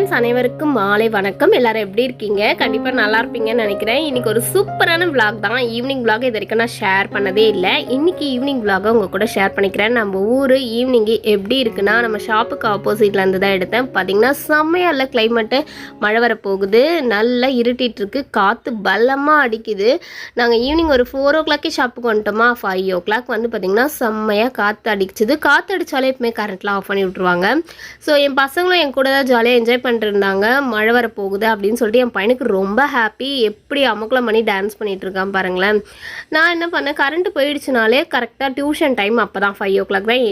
Friends, அனைவருக்கும் மாலை வணக்கம். எல்லாரும் எப்படி இருக்கீங்க? கண்டிப்பாக நல்லா இருப்பீங்கன்னு நினைக்கிறேன். இன்னைக்கு ஒரு சூப்பரான விளாக் தான். ஈவினிங் விளாக் இது வரைக்கும் நான் ஷேர் பண்ணதே இல்லை. இன்னைக்கு ஈவினிங் விளாகை உங்கள் கூட ஷேர் பண்ணிக்கிறேன். நம்ம ஊர் ஈவினிங்கு எப்படி இருக்குன்னா, நம்ம ஷாப்புக்கு ஆப்போசிட்டில் இருந்து தான் எடுத்தேன். பார்த்தீங்கன்னா செம்மையாக இல்லை கிளைமேட்டு, மழை வர போகுது, நல்லா இருட்டிட்டு இருக்கு, காற்று பலமாக அடிக்குது. நாங்கள் ஈவினிங் ஒரு 4 o'clock ஷாப்புக்கு வந்துட்டோமா, 5 o'clock வந்து பார்த்திங்கன்னா செம்மையாக காற்று அடிச்சுது. காற்று அடித்தாலே எப்பவுமே கரண்ட்லாம் ஆஃப் பண்ணி விட்ருவாங்க. ஸோ என் பசங்களும் என் கூட தான் ஜாலியாக என்ஜாய் பண்ணிட்டுருந்தாங்க. மழை வர போகுது அப்படின்னு சொல்லிட்டு என் பையனுக்கு ரொம்ப ஹாப்பி. எப்படி அமக்கலம் பண்ணி டான்ஸ் பண்ணிகிட்டு இருக்கான் பாருங்களேன். நான் என்ன பண்ணேன், கரண்ட்டு போயிடுச்சுனாலே கரெக்டாக டியூஷன் டைம் அப்போ தான் 5 o'clock தான்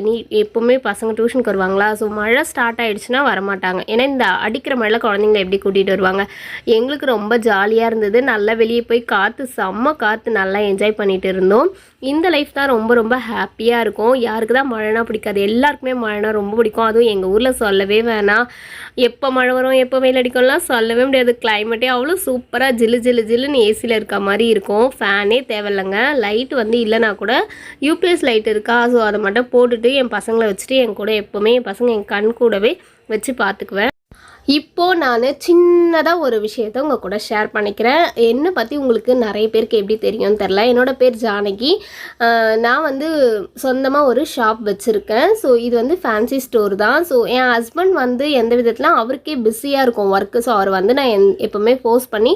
எப்போவுமே பசங்க டியூஷனுக்கு வருவாங்களா. ஸோ மழை ஸ்டார்ட் ஆகிடுச்சுன்னா வரமாட்டாங்க. ஏன்னா இந்த அடிக்கிற மழையில் குழந்தைங்கள எப்படி கூட்டிகிட்டு வருவாங்க. எங்களுக்கு ரொம்ப ஜாலியாக இருந்தது. நல்லா வெளியே போய் காற்று, செம்ம காற்று, நல்லா என்ஜாய் பண்ணிகிட்டு இருந்தோம். இந்த லைஃப் தான் ரொம்ப ரொம்ப ஹாப்பியாக இருக்கும். யாருக்கு தான் மழைனா பிடிக்காது? எல்லாருக்குமே மழைனா ரொம்ப பிடிக்கும். அதுவும் எங்கள் ஊரில் சொல்லவே வேணாம். எப்போ மழை வரும், எப்போ வெயில் அடிக்கும்லாம் சொல்லவே முடியாது. கிளைமேட்டே அவ்வளோ சூப்பராக ஜில்லு ஜில்லு ஜில்லுன்னு ஏசியில் இருக்க மாதிரி இருக்கும். ஃபேனே தேவையில்லைங்க. லைட் வந்து இல்லைனா கூட யூபிஎஸ் லைட் இருக்கா, ஸோ அதை மட்டும் போட்டுட்டு என் பசங்களை வச்சுட்டு என் கூட எப்போவுமே என் பசங்க என் கண் கூடவே வச்சு பார்த்துக்குவேன். இப்போது நான் சின்னதாக ஒரு விஷயத்தை உங்கள் கூட ஷேர் பண்ணிக்கிறேன். என்னை பற்றி உங்களுக்கு நிறைய பேருக்கு எப்படி தெரியும்னு தெரில. என்னோடய பேர் ஜானகி. நான் வந்து சொந்தமாக ஒரு ஷாப் வச்சுருக்கேன். ஸோ இது வந்து ஃபேன்சி ஸ்டோர் தான். ஸோ என் ஹஸ்பண்ட் வந்து எந்த விதத்தில் அவருக்கே பிஸியாக இருக்கும் ஒர்க்கு. ஸோ அவர் வந்து நான் எப்போவுமே ஃபோர்ஸ் பண்ணி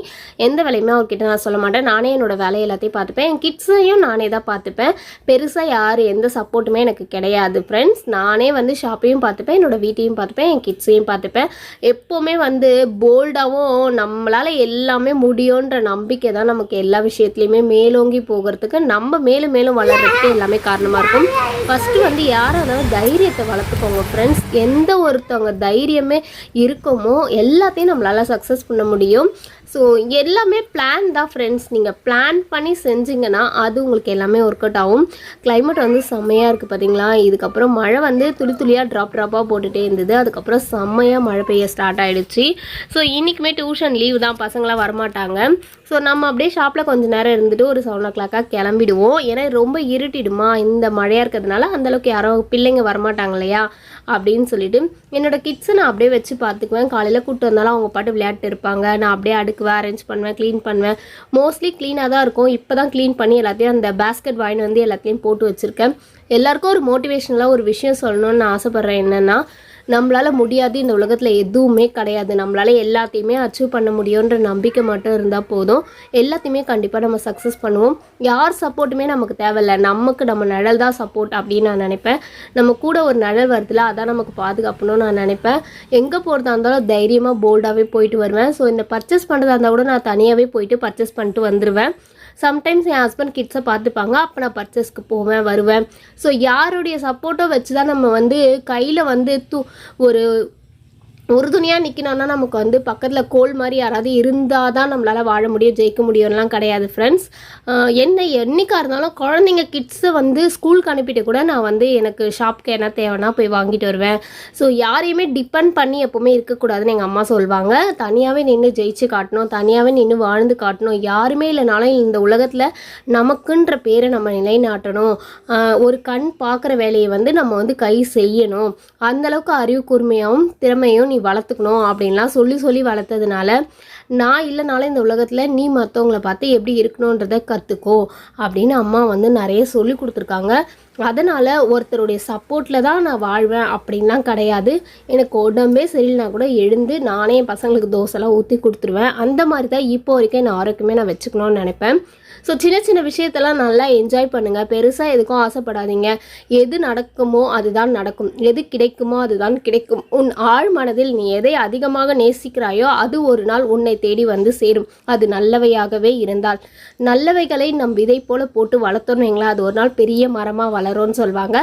எந்த வேலையுமே அவர்கிட்ட நான் சொல்ல மாட்டேன். நானே என்னோடய வேலையை எல்லாத்தையும் பார்த்துப்பேன். என் கிட்ஸையும் நானே தான் பார்த்துப்பேன். பெருசாக யார் எந்த சப்போர்ட்டுமே எனக்கு கிடையாது ஃப்ரெண்ட்ஸ். நானே வந்து ஷாப்பையும் பார்த்துப்பேன், என்னோடய வீட்டையும் பார்த்துப்பேன், என் கிட்ஸையும் பார்த்துப்பேன். எப்போவுமே வந்து போல்டாகவும் நம்மளால் எல்லாமே முடியுன்ற நம்பிக்கை தான் நமக்கு எல்லா விஷயத்துலையுமே மேலோங்கி போகிறதுக்கு, நம்ம மேலும் மேலும் வளர்கிறதுக்கு எல்லாமே காரணமாக இருக்கும். ஃபஸ்ட்டு வந்து யாராவது தைரியத்தை வளர்த்துக்கோங்க ஃப்ரெண்ட்ஸ். எந்த ஒருத்தவங்க தைரியமே இருக்குமோ எல்லாத்தையும் நம்மளால் சக்ஸஸ் பண்ண முடியும். ஸோ எல்லாமே பிளான் தான் ஃப்ரெண்ட்ஸ். நீங்கள் பிளான் பண்ணி செஞ்சிங்கன்னா அது உங்களுக்கு எல்லாமே ஒர்க் அவுட் ஆகும். கிளைமேட் வந்து செம்மையாக இருக்குது பார்த்தீங்களா. இதுக்கப்புறம் மழை வந்து துளி துளியாக ட்ராப்பாக போட்டுகிட்டே இருந்தது. அதுக்கப்புறம் செம்மையாக மழை பெய்ய ஸ்டார்ட் ஆகிடுச்சு. ஸோ இன்றைக்குமே டியூஷன் லீவ் தான், பசங்களாம் வரமாட்டாங்க. ஸோ நம்ம அப்படியே ஷாப்பில் கொஞ்சம் நேரம் இருந்துட்டு ஒரு 7 o'clock கிளம்பிடுவோம். ஏன்னா ரொம்ப இருட்டிடுமா இந்த மழையாக இருக்கிறதுனால, அந்தளவுக்கு யாரோ பிள்ளைங்க வரமாட்டாங்க இல்லையா அப்படின்னு சொல்லிட்டு என்னோடய கிட்ஸை நான் அப்படியே வச்சு பார்த்துக்குவேன். காலையில் கூப்பிட்டு வந்தாலும் அவங்க பாட்டு விளையாட்டு இருப்பாங்க. நான் அப்படியே அடுக்குவேன், அரேஞ்ச் பண்ணுவேன், க்ளீன் பண்ணுவேன். மோஸ்ட்லி க்ளீனாக தான் இருக்கும். இப்போ தான் க்ளீன் பண்ணி எல்லாத்தையும் அந்த பேஸ்கெட் வாங்கி வந்து எல்லாத்தையும் போட்டு வச்சுருக்கேன். எல்லாருக்கும் ஒரு மோட்டிவேஷனலாக ஒரு விஷயம் சொல்லணும்னு நான் ஆசைப்பட்றேன். என்னென்னா, நம்மளால் முடியாது இந்த உலகத்தில் எதுவுமே கிடையாது. நம்மளால் எல்லாத்தையுமே அச்சீவ் பண்ண முடியுன்ற நம்பிக்கை மட்டும் இருந்தால் போதும். எல்லாத்தையுமே கண்டிப்பாக நம்ம சக்ஸஸ் பண்ணுவோம். யார் சப்போர்ட்டுமே நமக்கு தேவையில்லை. நமக்கு நம்ம நிழல் தான் சப்போர்ட் அப்படின்னு நான் நினைப்பேன். நம்ம கூட ஒரு நிழல் வருதுல, அதான் நமக்கு பாதுகாப்புன்னு நான் நினைப்பேன். எங்கே போகிறதா இருந்தாலும் தைரியமாக போல்டாகவே போயிட்டு வருவேன். ஸோ இந்த பர்ச்சேஸ் பண்ணுறதா இருந்தால் கூட நான் தனியாகவே போயிட்டு பர்ச்சேஸ் பண்ணிட்டு வந்துடுவேன். சம்டைம்ஸ் என் ஹஸ்பண்ட் கிட்ஸை பார்த்துப்பாங்க. அப்போ நான் பர்ச்சேஸ்க்கு போவேன், வருவேன். ஸோ யாருடைய சப்போர்ட்டோ வச்சு தான் நம்ம வந்து கையில் வந்து ஒரு உறுதுணையாக நிற்கணும்னா நமக்கு வந்து பக்கத்தில் கோல் மாதிரி யாராவது இருந்தால் தான் நம்மளால் வாழ முடியும், ஜெயிக்க முடியும்லாம் கிடையாது ஃப்ரெண்ட்ஸ். என்னைக்காக இருந்தாலும் குழந்தைங்க கிட்ஸை வந்து ஸ்கூலுக்கு அனுப்பிட்டு கூட நான் வந்து எனக்கு ஷாப்புக்கு என்ன தேவைன்னா போய் வாங்கிட்டு வருவேன். ஸோ யாரையுமே டிபெண்ட் பண்ணி எப்போவுமே இருக்கக்கூடாதுன்னு எங்கள் அம்மா சொல்லுவாங்க. தனியாகவே நின்று ஜெயிச்சு காட்டணும், தனியாகவே நின்று வாழ்ந்து காட்டணும். யாருமே இல்லைனாலும் இந்த உலகத்தில் நமக்குன்ற பேரை நம்ம நிலைநாட்டணும். ஒரு கண் பார்க்குற வேலையை வந்து நம்ம வந்து கை செய்யணும். அந்தளவுக்கு அறிவு கூர்மையாகவும் திறமையும் வளர்த்துக்கணும் அப்படின்லாம் சொல்லி சொல்லி வளர்த்ததுனால, நான் இல்லைனாலும் இந்த உலகத்தில் நீ மற்றவங்களை பார்த்து எப்படி இருக்கணுன்றதை கற்றுக்கோ அப்படின்னு அம்மா வந்து நிறைய சொல்லி கொடுத்துருக்காங்க. அதனால் ஒருத்தருடைய சப்போர்ட்டில் தான் நான் வாழ்வேன் அப்படின்லாம் கிடையாது. எனக்கு உடம்பே சரியில்லைனா கூட எழுந்து நானே என் பசங்களுக்கு தோசைலாம் ஊற்றி கொடுத்துருவேன். அந்த மாதிரி தான் இப்போ வரைக்கும் நான் ஆரோக்கியமே நான் வச்சுக்கணும்னு நினைப்பேன். ஸோ சின்ன சின்ன விஷயத்தெல்லாம் நல்லா என்ஜாய் பண்ணுங்கள். பெருசாக எதுக்கும் ஆசைப்படாதீங்க. எது நடக்குமோ அதுதான் நடக்கும், எது கிடைக்குமோ அதுதான் கிடைக்கும். உன் ஆழ் மனதில் நீ எதை அதிகமாக நேசிக்கிறாயோ அது ஒரு நாள் உன்னை தேடி வந்து சேரும். அது நல்லவையாகவே இருந்தால். நல்லவைகளை நம் விதை போல் போட்டு வளர்த்தோன்னு வைங்களா, அது ஒரு நாள் பெரிய மரமாக வளரும்னு சொல்லுவாங்க.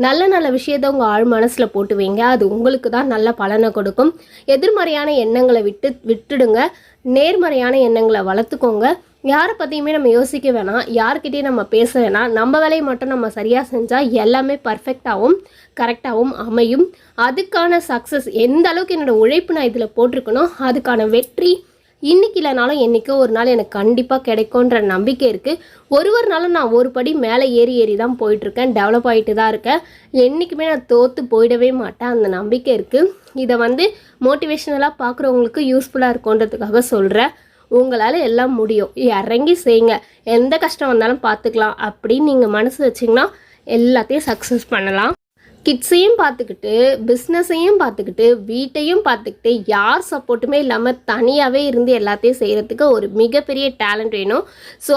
நல்ல நல்ல விஷயத்தை உங்கள் ஆழ் மனசில் போட்டு வைங்க, அது உங்களுக்கு தான் நல்ல பலனை கொடுக்கும். எதிர்மறையான எண்ணங்களை விட்டுடுங்க. நேர்மறையான எண்ணங்களை வளர்த்துக்கோங்க. யாரை பற்றியுமே நம்ம யோசிக்க வேணாம், யார்கிட்டையும் நம்ம பேச வேணாம். நம்ம வேலையை மட்டும் நம்ம சரியாக செஞ்சால் எல்லாமே பர்ஃபெக்டாகவும் கரெக்டாகவும் அமையும். அதுக்கான சக்ஸஸ் எந்த அளவுக்கு என்னோடய உழைப்பு நான் இதில் போட்டிருக்கணும், அதுக்கான வெற்றி இன்றைக்கி இல்லைனாலும் என்றைக்கோ ஒரு நாள் எனக்கு கண்டிப்பாக கிடைக்கும்ன்ற நம்பிக்கை இருக்குது. ஒரு நாளும் நான் ஒரு படி மேலே ஏறி தான் போயிட்டுருக்கேன், டெவலப் ஆகிட்டு தான் இருக்கேன். என்றைக்குமே நான் தோற்று போயிடவே மாட்டேன், அந்த நம்பிக்கை இருக்குது. இதை வந்து மோட்டிவேஷனலாக பார்க்குறவங்களுக்கு யூஸ்ஃபுல்லாக இருக்குன்றதுக்காக சொல்கிறேன். உங்களால் எல்லாம் முடியும், இறங்கி செய்யுங்க, எந்த கஷ்டம் வந்தாலும் பார்த்துக்கலாம் அப்படின்னு நீங்கள் மனசு வச்சிங்கன்னா எல்லாத்தையும் சக்ஸஸ் பண்ணலாம். கிட்ஸையும் பார்த்துக்கிட்டு பிஸ்னஸையும் பார்த்துக்கிட்டு வீட்டையும் பார்த்துக்கிட்டு யார் சப்போர்ட்டுமே இல்லாமல் தனியாகவே இருந்து எல்லாத்தையும் செய்கிறதுக்கு ஒரு மிகப்பெரிய டேலண்ட் வேணும். ஸோ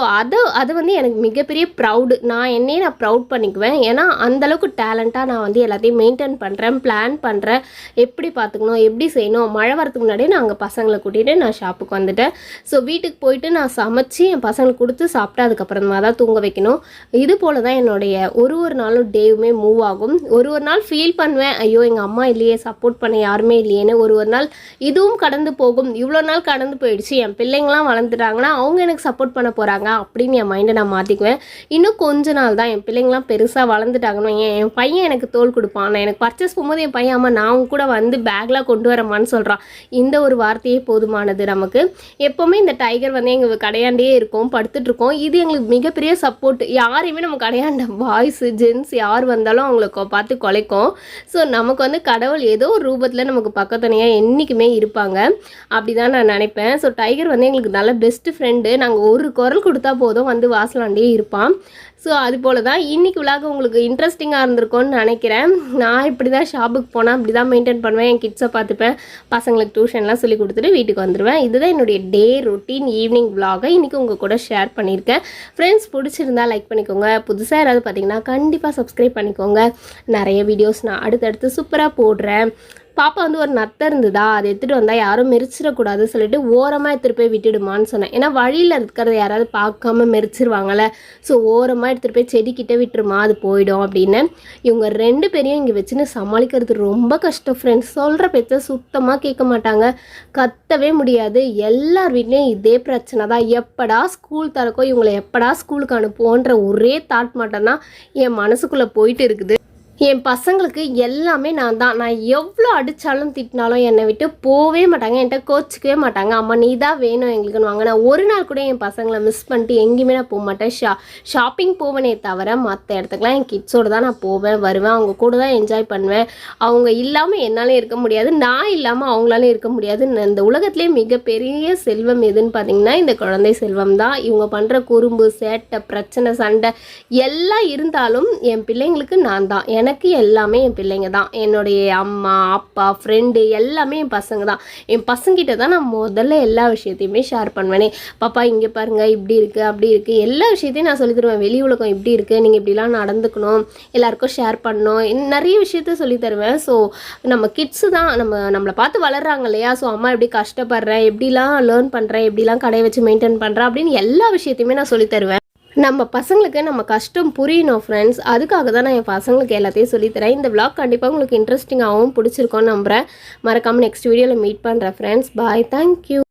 அது வந்து எனக்கு மிகப்பெரிய ப்ரௌடு. நான் ப்ரௌட் பண்ணிக்குவேன். ஏன்னா அந்தளவுக்கு டேலண்ட்டாக நான் வந்து எல்லாத்தையும் மெயின்டைன் பண்ணுறேன், பிளான் பண்ணுறேன், எப்படி பார்த்துக்கணும், எப்படி செய்யணும். மழை வரதுக்கு முன்னாடியே நான் அங்கே பசங்களை கூட்டிகிட்டு நான் ஷாப்புக்கு வந்துட்டேன். ஸோ வீட்டுக்கு போயிட்டு நான் சமைச்சு என் பசங்களுக்கு கொடுத்து சாப்பிட்டு அதுக்கப்புறமா தான் தூங்க வைக்கணும். இது போல் தான் என்னுடைய ஒரு நாளும் டேவுமே மூவ் ஆகும். ஒரு நாள் ஃபீல் பண்ணுவேன், ஐயோ எங்கள் அம்மா இல்லையே, சப்போர்ட் பண்ண யாருமே இல்லையேன்னு. ஒரு நாள் இதுவும் கடந்து போகும். இவ்வளோ நாள் கடந்து போயிடுச்சு, என் பிள்ளைங்களாம் வளர்ந்துட்டாங்கன்னா அவங்க எனக்கு சப்போர்ட் பண்ண போகிறாங்க அப்படின்னு என் மைண்டை நான் மாற்றிக்குவேன். இன்னும் கொஞ்ச நாள் தான், என் பிள்ளைங்களாம் பெருசாக வளர்ந்துட்டாங்கன்னு என் பையன் எனக்கு தோல் கொடுப்பான். நான் எனக்கு பர்ச்சேஸ் போகும்போது என் பையன் அம்மா நான் கூட வந்து பேக்லாம் கொண்டு வரமான்னு சொல்கிறான். இந்த ஒரு வார்த்தையே போதுமானது நமக்கு. எப்போவுமே இந்த டைகர் வந்து எங்கள் கடையாண்டே இருக்கும், படுத்துட்ருக்கோம். இது எங்களுக்கு மிகப்பெரிய சப்போர்ட். யாரையுமே நம்ம கடையாண்ட பாய்ஸு ஜென்ஸ் யார் வந்தாலும் அவங்களுக்கு பார்த்து குலைக்கும். ஸோ நமக்கு வந்து கடவுள் ஏதோ ஒரு ரூபத்தில் நமக்கு பக்கத்துணையாக என்றைக்குமே இருப்பாங்க, அப்படி தான் நான் நினைப்பேன். ஸோ டைகர் வந்து எங்களுக்கு நல்ல பெஸ்ட்டு ஃப்ரெண்டு. நாங்கள் ஒரு குரல் கொடுத்தா போதும் வந்து வாசலாண்டே இருப்பான். ஸோ அது போல் தான் இன்றைக்கி விழாக உங்களுக்கு இன்ட்ரெஸ்டிங்காக இருந்திருக்கும்னு நினைக்கிறேன். நான் இப்படி தான் ஷாப்புக்கு போனால் அப்படி தான் மெயின்டைன் பண்ணுவேன். என் கிட்ஸை பார்த்துப்பேன், பசங்களுக்கு டியூஷன்லாம் சொல்லி கொடுத்துட்டு வீட்டுக்கு வந்துடுவேன். இதுதான் என்னுடைய டே ரொட்டீன் ஈவினிங் விலாகை இன்றைக்கி உங்கள் கூட ஷேர் பண்ணியிருக்கேன். ஃப்ரெண்ட்ஸ் பிடிச்சிருந்தா லைக் பண்ணிக்கோங்க. புதுசாக யாராவது பார்த்தீங்கன்னா கண்டிப்பாக சப்ஸ்கிரைப் பண்ணிக்கோங்க. நிறைய வீடியோஸ் நான் அடுத்தடுத்து சூப்பராக போடுறேன். பாப்பா வந்து ஒரு நத்தை இருந்ததா, அதை எடுத்துகிட்டு வந்தால் யாரும் மெரிச்சிடக்கூடாது சொல்லிட்டு ஓரமாக எடுத்துகிட்டு போய் விட்டுடுமான்னு சொன்னேன். ஏன்னா வழியில் இருக்கிறத யாராவது பார்க்காம மெரிச்சிருவாங்கள்ல. ஸோ ஓரமாக எடுத்துகிட்டு போய் செடிக்கிட்ட விட்டுருமா, அது போயிடும் அப்படின்னு. இவங்க 2 பேரையும் இங்கே வச்சுன்னு சமாளிக்கிறது ரொம்ப கஷ்டம் ஃப்ரெண்ட்ஸ். சொல்கிற பேச்சை சுத்தமாக கேட்க மாட்டாங்க, கத்தவே முடியாது. எல்லார் வீட்லேயும் இதே பிரச்சனை தான். எப்படா ஸ்கூல் திறக்கும், இவங்களை எப்படா ஸ்கூலுக்கு அனுப்புவோன்ற ஒரே தாட் மட்டும்தான் என் மனசுக்குள்ளே போயிட்டு இருக்குது. என் பசங்களுக்கு எல்லாமே நான் தான். நான் எவ்வளோ அடித்தாலும் திட்டினாலும் என்னை விட்டு போகவே மாட்டாங்க, என்கிட்ட கோச்சிக்கவே மாட்டாங்க. அம்மா நீ தான் வேணும் எங்களுக்குன்னு வாங்க. நான் ஒரு நாள் கூட என் பசங்களை மிஸ் பண்ணிட்டு எங்கேயுமே நான் போக மாட்டேன். ஷாப்பிங் போவேனே தவிர மற்ற இடத்துக்குலாம் என் கிட்ஸோடு தான் நான் போவேன் வருவேன். அவங்க கூட தான் என்ஜாய் பண்ணுவேன். அவங்க இல்லாமல் என்னாலே இருக்க முடியாது, நான் இல்லாமல் அவங்களாலே இருக்க முடியாது. இந்த உலகத்துலேயே மிகப்பெரிய செல்வம் எதுன்னு பார்த்தீங்கன்னா இந்த குழந்தை செல்வம் தான். இவங்க பண்ணுற குறும்பு, சேட்டை, பிரச்சனை, சண்டை எல்லாம் இருந்தாலும் என் பிள்ளைங்களுக்கு நான் தான். எனக்கு எல்லாமே என் பிள்ளைங்க தான். என்னுடைய அம்மா, அப்பா, ஃப்ரெண்டு எல்லாமே என் பசங்க தான். என் பசங்கிட்ட தான் நான் முதல்ல எல்லா விஷயத்தையுமே ஷேர் பண்ணுவேனே. பாப்பா இங்கே பாருங்கள், இப்படி இருக்குது, அப்படி இருக்குது, எல்லா விஷயத்தையும் நான் சொல்லி தருவேன். வெளி உலகம் இப்படி இருக்குது, நீங்கள் இப்படிலாம் நடந்துக்கணும், எல்லாருக்கும் ஷேர் பண்ணணும், நிறைய விஷயத்த சொல்லி தருவேன். ஸோ நம்ம கிட்ஸு தான் நம்மளை பார்த்து வளர்கிறாங்க இல்லையா. ஸோ அம்மா எப்படி கஷ்டப்படுறேன், எப்படிலாம் லேர்ன் பண்ணுறேன், எப்படிலாம் கடை வச்சு மெயின்டைன் பண்ணுறேன் அப்படின்னு எல்லா விஷயத்தையுமே நான் சொல்லி தருவேன். நம்ம பசங்களுக்கு நம்ம கஷ்டம் புரியணும் ஃப்ரெண்ட்ஸ். அதுக்காக தான் நான் என் பசங்களுக்கு எல்லாத்தையும் சொல்லித்தரேன். இந்த விளாக் கண்டிப்பாக உங்களுக்கு இன்ட்ரெஸ்டிங்காகவும் பிடிச்சிருக்கோன்னு நம்புகிறேன். மறக்காமல் நெக்ஸ்ட் வீடியோவில் மீட் பண்ணுறேன் ஃப்ரெண்ட்ஸ். பாய், தேங்க்யூ.